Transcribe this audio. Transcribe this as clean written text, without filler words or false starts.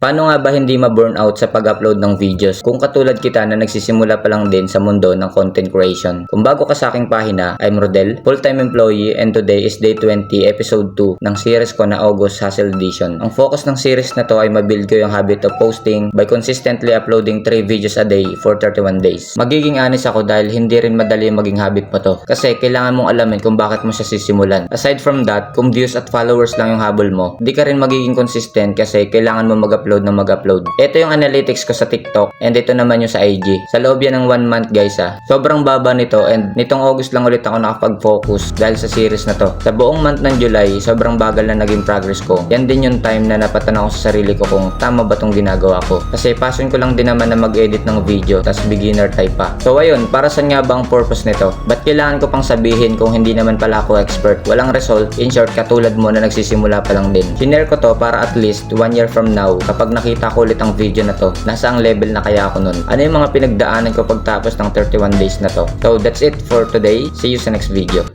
Paano nga ba hindi ma-burnout sa pag-upload ng videos kung katulad kita na nagsisimula pa lang din sa mundo ng content creation? Kung bago ka sa aking pahina, I'm Rodel, full-time employee, and today is day 20 episode 2 ng series ko na August Hustle Edition. Ang focus ng series na to ay mabuild ko yung habit of posting by consistently uploading 3 videos a day for 31 days. Magiging honest ako dahil hindi rin madali maging habit mo to kasi kailangan mong alamin kung bakit mo siya sisimulan. Aside from that, kung views at followers lang yung habol mo, di ka rin magiging consistent kasi kailangan mo mag-upload. Ito yung analytics ko sa TikTok and ito naman yung sa IG. Sa loob yan ng 1 month guys Sobrang baba nito and nitong August lang ulit ako nakapag-focus dahil sa series na to. Sa buong month ng July, sobrang bagal na naging progress ko. Yan din yung time na napatanaw ko sa sarili ko kung tama ba tong ginagawa ko. Kasi passion ko lang din naman na mag-edit ng video tas beginner type pa. So ayun, para saan nga ba ang purpose nito? Ba't kailangan ko pang sabihin kung hindi naman pala ako expert? Walang result, in short katulad mo na nagsisimula pa lang din. Sinare ko to para at least 1 year from now, kapag nakita ko ulit ang video na to, nasa ang level na kaya ako nun. Ano yung mga pinagdaanan ko pagtapos ng 31 days na to. So that's it for today. See you sa next video.